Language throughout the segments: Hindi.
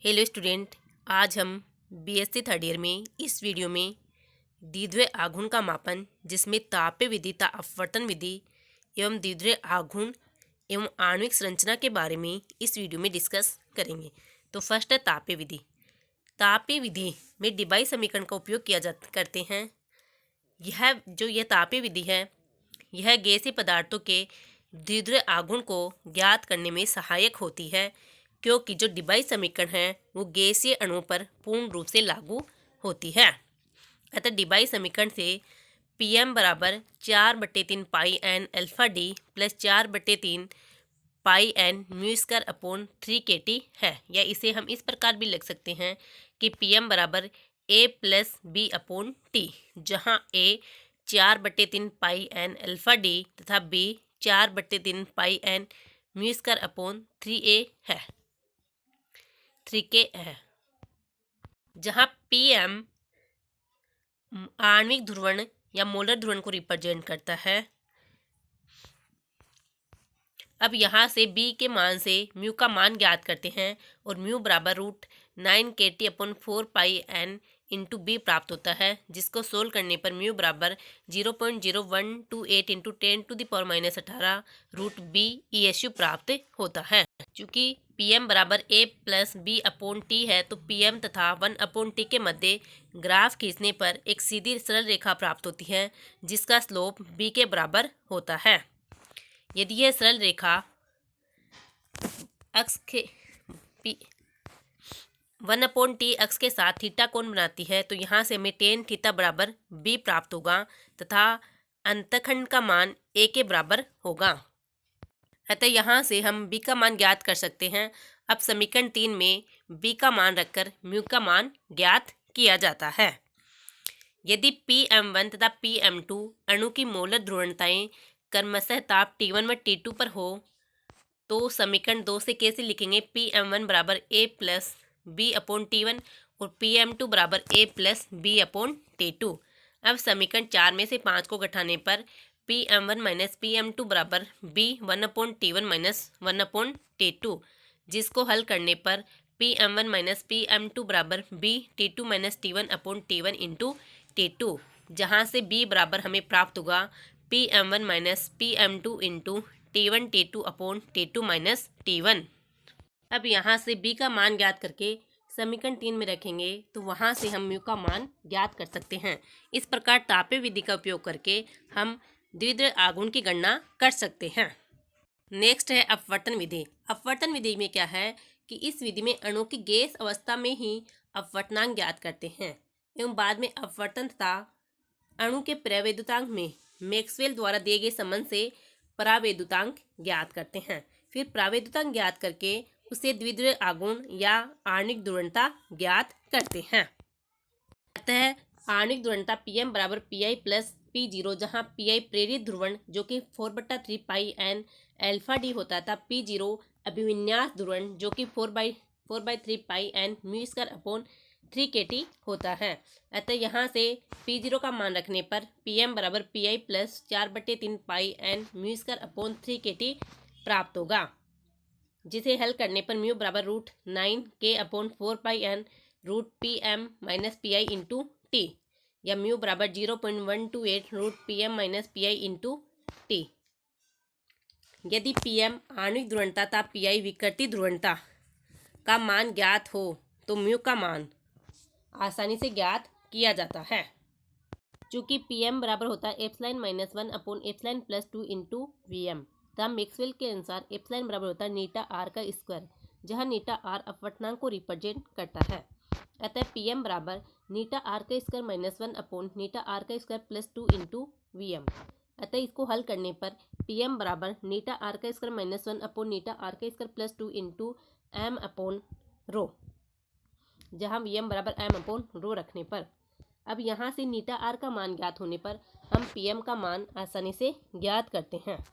हेलो स्टूडेंट, आज हम बीएससी थर्ड ईयर में इस वीडियो में द्विध्रुव आघूर्ण का मापन जिसमें तापीय विधि तथा अपवर्तन विधि एवं द्विध्रुव आघूर्ण एवं आणविक संरचना के बारे में इस वीडियो में डिस्कस करेंगे। तो फर्स्ट है तापीय विधि। तापीय विधि में डिबाई समीकरण का उपयोग करते हैं। यह तापीय विधि है, यह गैसीय पदार्थों के द्विध्रुव आघूर्ण को ज्ञात करने में सहायक होती है, क्योंकि जो डिबाई समीकरण है वो गैसीय अणुओं पर पूर्ण रूप से लागू होती है। अतः डिबाई समीकरण से Pm बराबर 4/3 pi N alpha D plus 4/3 pi N mu square upon 3kT है। या इसे हम इस प्रकार भी लिख सकते हैं कि Pm बराबर A plus B upon T, जहाँ A 4/3 pi N alpha D तथा B 4/3 pi N mu square upon 3k है, जहाँ Pm आणविक ध्रुवण या मोलर ध्रुवण को रिप्रेजेंट करता है। अब यहाँ से B के मान से म्यू का मान ज्ञात करते हैं और म्यू बराबर √9kT upon 4 pi N into B प्राप्त होता है, जिसको सोल्व करने पर म्यू बराबर 0.0128 इंटू 10⁻18 √B ESU प्राप्त होता है। चूँकि Pm बराबर A plus B upon T है, तो Pm तथा 1/T के मध्य ग्राफ खींचने पर एक सीधी सरल रेखा प्राप्त होती है, जिसका स्लोप B के बराबर होता है। यदि यह सरल रेखा अक्ष के 1/T अक्ष के साथ थीटा कोण बनाती है, तो यहाँ से हमें tan थीटा बराबर B प्राप्त होगा तथा अंतखंड का मान A के बराबर होगा। अतः यहाँ से हम B का मान ज्ञात कर सकते हैं। अब समीकरण 3 में B का मान रखकर म्यू का मान ज्ञात किया जाता है। यदि Pm1 तथा Pm2 अणु की मोलर ध्रुवणताएं क्रमशः ताप T1 व T2 पर हो, तो समीकरण 2 से कैसे लिखेंगे? Pm1 बराबर A plus B upon T1 और Pm2 बराबर A plus B upon T2। अब समीकरण 4 में से 5 को घटाने पर Pm1 माइनस Pm2 बराबर B 1/T1 माइनस 1/T2, जिसको हल करने पर Pm1 माइनस Pm2 बराबर B T2 minus T1 upon T1 into T2, जहाँ से B बराबर हमें प्राप्त होगा Pm1 minus Pm2 into T1 T2 upon T2 minus T1। अब यहाँ से B का मान ज्ञात करके समीकरण 3 में रखेंगे, तो वहाँ से हम म्यू का मान ज्ञात कर सकते हैं। इस प्रकार तापीय विधि का उपयोग करके हम द्विध्रुव आघूर्ण की गणना कर सकते हैं। नेक्स्ट है अपवर्तन विधि। अपवर्तन विधि में क्या है कि इस विधि में अणु की गैस अवस्था में ही अपवर्तनांक ज्ञात करते हैं एवं बाद में अपवर्तन तथा अणु के परावैद्युतांक में मैक्सवेल द्वारा दिए गए संबंध से परावैद्युतांक ज्ञात करते हैं। फिर परावैद्युतांक ज्ञात करके उसे द्विध्रुव आघूर्ण या आणविक ध्रुवणता ज्ञात करते हैं। अतः आणविक ध्रुवणता Pm बराबर Pi प्लस P0, जहाँ Pi प्रेरित ध्रुवण जो कि 4/3 पाई एन अल्फा डी होता था, P0 अभिविन्यास ध्रुवण जो कि 4/3 pi N mu square upon 3kT होता है। अतः यहाँ से P0 का मान रखने पर Pm बराबर Pi plus 4/3 pi N mu square upon 3kT प्राप्त होगा, जिसे हल करने पर म्यू बराबर √9k upon 4 pi N √Pm minus Pi into T, या म्यू बराबर 0.128 √Pm minus Pi into T. यदि Pm आणविक ध्रुवणता तथा Pi विकृति ध्रुवणता का मान ज्ञात हो, तो म्यू का मान आसानी से ज्ञात किया जाता है। चूँकि Pm बराबर होता है epsilon minus 1 upon epsilon plus 2 into Vm, तथा मैक्सवेल के अनुसार एप्सिलॉन बराबर होता है नीटा आर का स्क्वायर, जहाँ नीटा आर अपवर्तनांक को रिप्रेजेंट करता है। अतः Pm बराबर नीटा आर का स्क्वायर माइनस 1 अपॉन नीटा आर का स्क्वायर प्लस 2 इंटू Vm। अतः इसको हल करने पर Pm बराबर नीटा आर का स्क्वायर माइनस 1 अपॉन नीटा आर का square plus 2 into m upon rho, जहाँ Vm बराबर m अपॉन रो रखने पर। अब यहाँ से नीटा आर का मान ज्ञात होने पर हम Pm का मान आसानी से ज्ञात करते हैं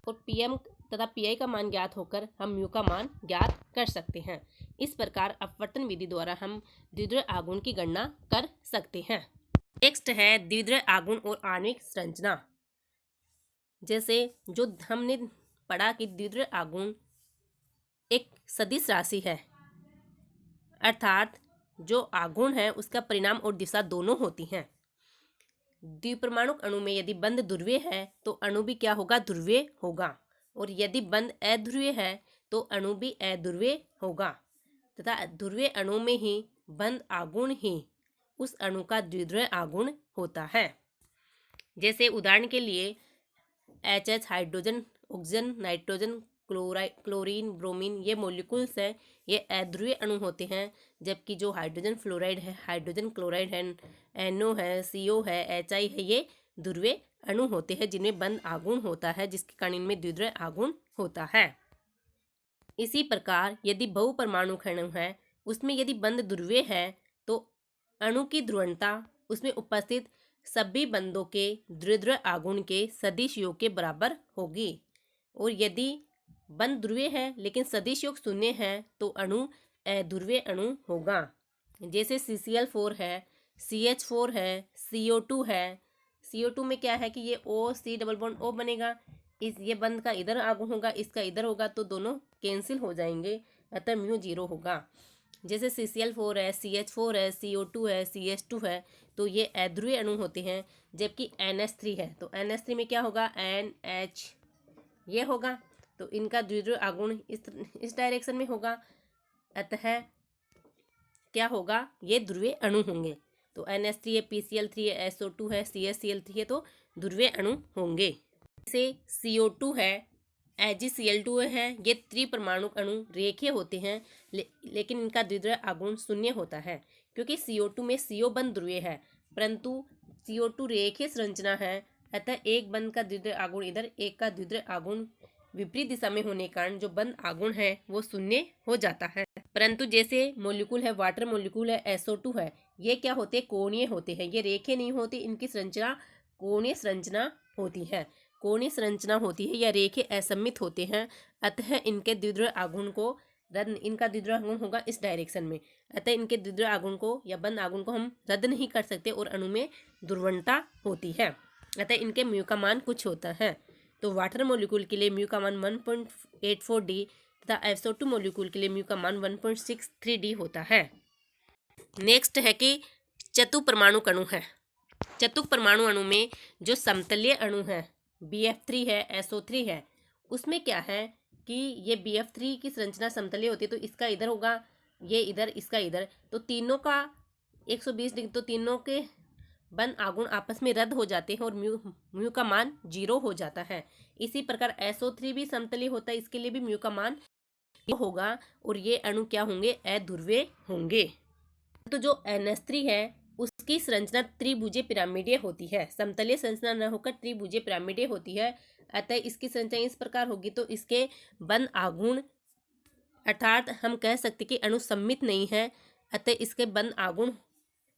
और Pm तथा Pi का मान ज्ञात होकर हम म्यू का मान ज्ञात कर सकते हैं। इस प्रकार अपवर्तन विधि द्वारा हम द्विध्रुव आघूर्ण की गणना कर सकते हैं। नेक्स्ट है द्विध्रुव आघूर्ण और आणविक संरचना। जैसे जो हमने पढ़ा कि द्विध्रुव आघूर्ण एक सदिश राशि है, अर्थात जो आघूर्ण है उसका परिमाण और दिशा दोनों होती हैं। द्विपरमाणुक अणु में यदि बंध ध्रुवीय है तो अणु भी क्या होगा, ध्रुवीय होगा, और यदि बंध अध्रुवीय है तो अणु भी अध्रुवीय होगा, तथा ध्रुवीय अणु में ही बंध आघूर्ण ही उस अणु का द्विध्रुवीय आघूर्ण होता है। जैसे उदाहरण के लिए HH hydrogen, oxygen, nitrogen, chlorine, bromine, ये मॉलिक्यूल्स है, ये अध्रुवीय अणु होते हैं, जबकि जो हाइड्रोजन फ्लोराइड है, हाइड्रोजन क्लोराइड है, NO है, CO है, HI है, ये ध्रुवीय अणु होते हैं जिनमें बंध आघूर्ण होता है, जिसके कारण इनमें द्विध्रुवीय आघूर्ण होता है। इसी प्रकार यदि बहुपरमाणुक अणु है उसमें यदि बंध ध्रुवीय है तो अणु की ध्रुवणता उसमें उपस्थित सभी बंधों के द्विध्रुवीय आघूर्ण के सदिश योग के बराबर होगी, और यदि बंध ध्रुवीय है लेकिन सदिश योग शून्य है तो अणु अध्रुवीय अणु होगा। जैसे CCl4 है, CH4 है, CO2 है। CO2 में क्या है कि ये OC डबल बॉन्ड O बनेगा, ये बंध का इधर आघूर्ण होगा, इसका इधर होगा, तो दोनों कैंसिल हो जाएंगे, अतः म्यू 0 होगा। जैसे CCl4 है, CH4 है, CO2 है, CH2 है, तो ये अध्रुवीय अणु होते हैं, जबकि NH3 है तो NH3 में क्या होगा, NH ये होगा, तो इनका द्विध्रुवीय आघूर्ण इस डायरेक्शन में होगा, अतः क्या होगा, ये ध्रुवीय अणु होंगे। तो NH3 है, PCl3 है, SO2 है, CaCl3 है, तो ध्रुवीय अणु होंगे। जैसे CO2 है, AgCl2 है, ये त्रिपरमाणुक अणु रेखीय होते हैं, लेकिन इनका द्विध्रुवीय आघूर्ण शून्य होता है, क्योंकि CO2 में CO बंध ध्रुवीय है, परंतु CO2 रेखीय संरचना है, अतः एक बंध का द्विध्रुवीय आघूर्ण इधर, एक का द्विध्रुवीय आघूर्ण विपरीत दिशा में होने के कारण जो बंध आघूर्ण है वो शून्य हो जाता है। परंतु जैसे मॉलिक्यूल है, वाटर मॉलिक्यूल है, SO2 है, ये क्या होते हैं, कोणीय होते हैं, ये रेखीय नहीं होती, इनकी संरचना कोणीय संरचना होती है, कोणीय संरचना होती है या रेखीय असममित होते हैं, अतः इनके द्विध्रुवीय आघूर्ण को रद्द, इनका द्विध्रुवीय आघूर्ण होगा इस डायरेक्शन में, अतः इनके द्विध्रुवीय आघूर्ण को या बंध आघूर्ण को हम रद्द नहीं कर सकते और अणु में ध्रुवणता होती है, अतः इनके म्यू का मान कुछ होता है। तो वाटर मॉलिक्यूल के लिए म्यू का मान 1.84 डी तथा SO2 मॉलिक्यूल के लिए म्यू का मान 1.63 डी होता है। नेक्स्ट है कि चतुपरमाणु अणु है। चतुपरमाणु अणु में जो समतलीय अणु है, BF3 है, SO3 है, उसमें क्या है कि ये BF3 की संरचना समतलीय होती है, तो इसका इधर होगा, ये इधर, इसका इधर, तो तीनों का 120 डिग्री, तो तीनों के बंध आघूर्ण आपस में रद्द हो जाते हैं और म्यू का मान 0 हो जाता है। इसी प्रकार SO3 भी समतलीय होता है, इसके लिए भी म्यू का मान होगा और ये अणु क्या होंगे, अध्रुवीय होंगे। तो जो NH3 है उसकी संरचना त्रिभुजीय पिरामिडीय होती है, समतलीय संरचना न होकर त्रिभुजीय पिरामिडीय होती है, अतः इसकी संरचना इस प्रकार होगी, तो इसके बंध आघूर्ण अर्थात हम कह सकते कि अणु सममित नहीं है, अतः इसके बंध आघूर्ण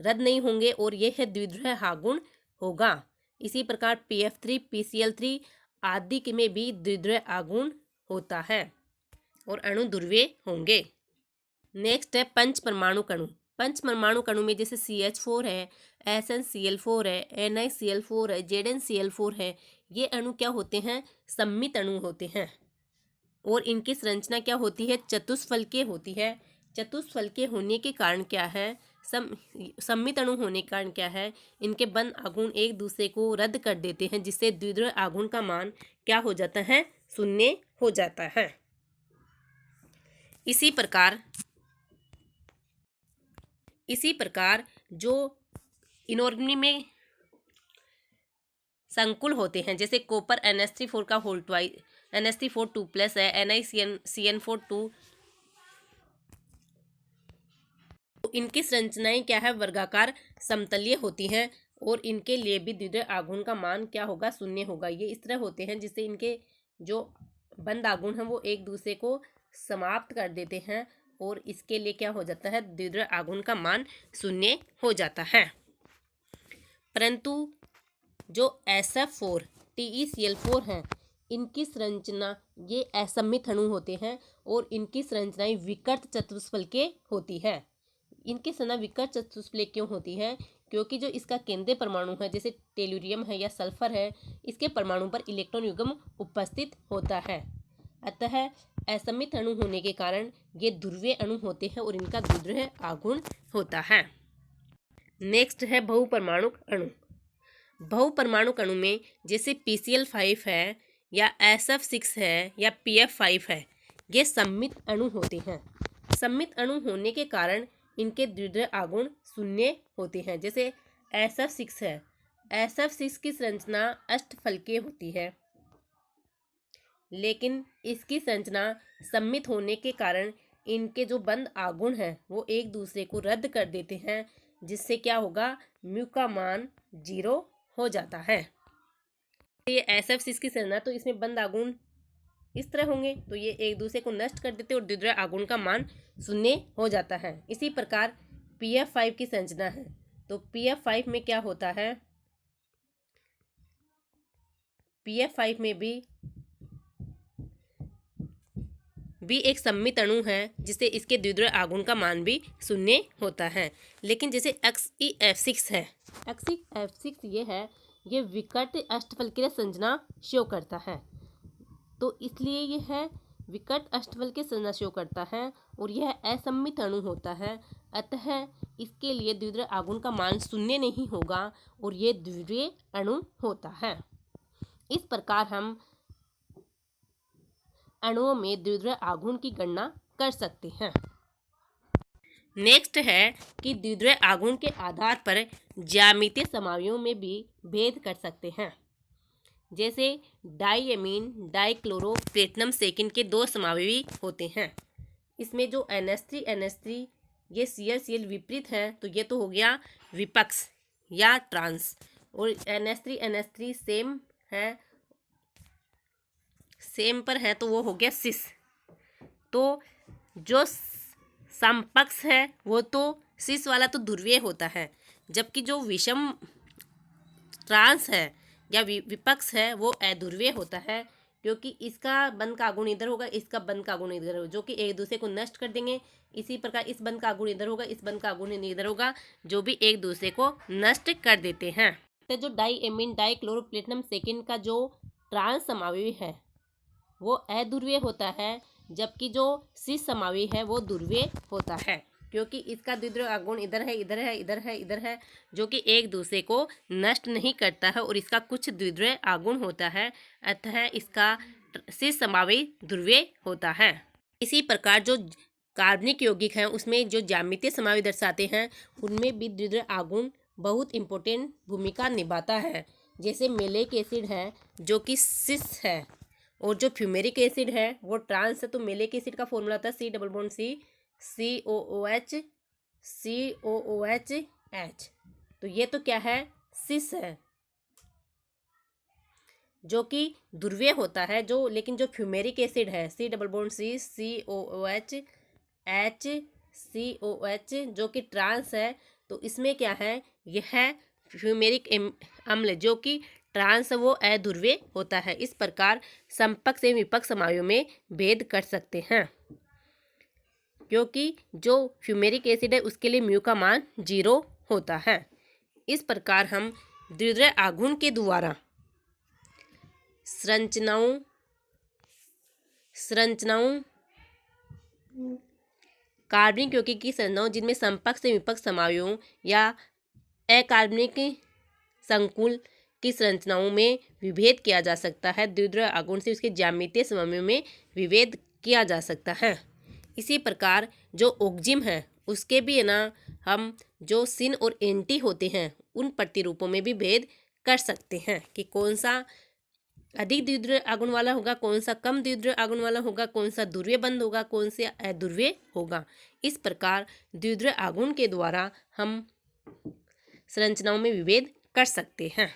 रद्द नहीं होंगे और यह है द्विध्रुवीय आघूर्ण होगा। इसी प्रकार PF3, PCl3 आदि के में भी द्विध्रुवीय आघूर्ण होता है और अणु ध्रुवीय होंगे। नेक्स्ट है पंचपरमाणु अणु। पंचपरमाणु अणु में जैसे CH4 है, SnCl4 है, NiCl4 है, ZnCl4 है, ये अणु क्या होते हैं, सममित अणु होते हैं और इनकी संरचना क्या होती है, चतुष्फलकीय होती है। चतुष्फलकीय होने के कारण क्या है, सममित अणु होने के कारण क्या है, इनके बंध आघूर्ण एक दूसरे को रद्द कर देते हैं, जिससे द्विध्रुवीय आघूर्ण का मान क्या हो जाता है, शून्य हो जाता है। इसी प्रकार जो इनऑर्गेनिक में संकुल होते हैं, जैसे कॉपर NH3 का होल ट्वाइस, NH3 2+ है, NiCN4 2, इनकी संरचनाएं क्या है, वर्गाकार समतलीय होती हैं और इनके लिए भी द्विध्रुवीय आघूर्ण का मान क्या होगा, शून्य होगा। ये इस तरह होते हैं जिससे इनके जो बंध आघूर्ण हैं वो एक दूसरे को समाप्त कर देते हैं और इसके लिए क्या हो जाता है, द्विध्रुवीय आघूर्ण का मान शून्य हो जाता है। परंतु जो SF4 TeCl4 हैं, इनकी संरचना ये असममित अणु होते हैं और इनकी संरचनाएं विकर्ण चतुष्फलकीय होती है। इनकी संरचना विकर्ण चतुष्फलकीय क्यों होती है, क्योंकि जो इसका केंद्रीय परमाणु है, जैसे टेलुरियम है या सल्फर है, इसके परमाणु पर इलेक्ट्रॉन युग्म उपस्थित होता है, अतः असमित अणु होने के कारण ये ध्रुवीय अणु होते हैं और इनका द्विध्रुव आघूर्ण होता है। नेक्स्ट है बहुपरमाणुक अणु। बहुपरमाणुक अणु में जैसे PCl5 है या SF6 है या PF5 है, ये सममित अणु होते हैं। सममित अणु होने के कारण इनके द्विध्रुव आघूर्ण शून्य होते हैं। जैसे SF6 है, SF6 की संरचना अष्टफलकीय होती है, लेकिन इसकी संरचना सममित होने के कारण इनके जो बंध आघूर्ण हैं वो एक दूसरे को रद्द कर देते हैं, जिससे क्या होगा, म्यू का मान 0 हो जाता है। ये SF6 की संरचना, तो इसमें बंध आघूर्ण इस तरह होंगे, तो ये एक दूसरे को नष्ट कर देते और द्विध्रुव आघूर्ण का मान शून्य हो जाता है। इसी प्रकार PF5 की संरचना है, तो PF5 में क्या होता है, PF5 में भी एक सममित अणु है, जिससे इसके द्विध्रुव आघूर्ण का मान भी शून्य होता है। लेकिन जैसे XeF6 है, XeF6 ये है, ये विकट अष्टफलकीय संरचना शो करता है, तो इसलिए ये है विकट अष्टफलकीय संरचना शो करता है और यह असममित अणु होता है। अतः इसके लिए द्विध्रुव आघूर्ण का मान शून्य नहीं होगा और ये द्विध्रुवीय अणु होता है। इस प्रकार हम अणुओं में द्विध्रुव आघूर्ण की गणना कर सकते हैं। नेक्स्ट है कि द्विध्रुव आघूर्ण के आधार पर ज्यामितीय समावयवों में भी भेद कर सकते हैं। जैसे डाइएमीन डाइक्लोरो प्लेटिनम सेकेंड के 2 समावयवी होते हैं। इसमें जो NH3 ये Cl विपरीत है, तो ये तो हो गया विपक्ष या ट्रांस, और NH3 सेम है, सेम पर है, तो वो हो गया सिस। तो जो समपक्ष है वो तो सिस वाला तो ध्रुवीय होता है, जबकि जो विषम ट्रांस है या विपक्ष है वो अध्रुवीय होता है, क्योंकि इसका बंध का आघूर्ण इधर होगा, इसका बंध का आघूर्ण इधर होगा, जो कि एक दूसरे को नष्ट कर देंगे। इसी प्रकार इस बंध का आघूर्ण इधर होगा, इस बंध का आघूर्ण इधर होगा, जो भी एक दूसरे को नष्ट कर देते हैं। तो जो डाइएमीन डाइक्लोरोप्लेटिनम सेकेंड का जो ट्रांस समावयवी है वो अध्रुवीय होता है, जबकि जो सिस समावयवी है वो ध्रुवीय होता है, क्योंकि इसका द्विध्रुव आघूर्ण इधर है, इधर है, इधर है, इधर है, जो कि एक दूसरे को नष्ट नहीं करता है और इसका कुछ द्विध्रुव आघूर्ण होता है, अतः इसका सिस समावयवी ध्रुवीय होता है। इसी प्रकार जो कार्बनिक यौगिक हैं उसमें जो ज्यामितीय समावयवी दर्शाते हैं उनमें भी द्विध्रुव आघूर्ण बहुत इंपॉर्टेंट भूमिका निभाता है। जैसे मेलिक एसिड है जो कि सिस है, और जो फ्यूमेरिक एसिड है वो ट्रांस है। तो मेलिक एसिड का फॉर्मूला था COOH, तो ये तो क्या है, सिस है, जो कि ध्रुवीय होता है। जो लेकिन जो फ्यूमेरिक एसिड है COOH जो कि ट्रांस है, तो इसमें क्या है, यह है फ्यूमेरिक अम्ल जो कि ट्रांस वो अध्रुवीय होता है। इस प्रकार समपक्ष एवं विपक्ष समावयवों में भेद कर सकते हैं, क्योंकि जो फ्यूमेरिक एसिड है उसके लिए म्यू का मान 0 होता है। इस प्रकार हम द्विध्रुव आघूर्ण के द्वारा संरचनाओं कार्बनिक यौगिक की संरचनाओं जिनमें समपक्ष एवं विपक्ष समावयवों या अकार्बनिक संकुल की संरचनाओं में विभेद किया जा सकता है। द्विध्रुव आघूर्ण से उसके ज्यामितीय समवयवों में विभेद किया जा सकता है। इसी प्रकार जो ऑक्जिम है उसके भी है ना, हम जो सिन और एंटी होते हैं उन प्रतिरूपों में भी भेद कर सकते हैं कि कौन सा अधिक द्विध्रुव आघूर्ण वाला होगा, कौन सा कम द्विध्रुव आघूर्ण वाला होगा, कौन सा ध्रुवीय बंध होगा, कौन सा अध्रुवीय होगा। इस प्रकार द्विध्रुव आघूर्ण के द्वारा हम संरचनाओं में विभेद कर सकते हैं।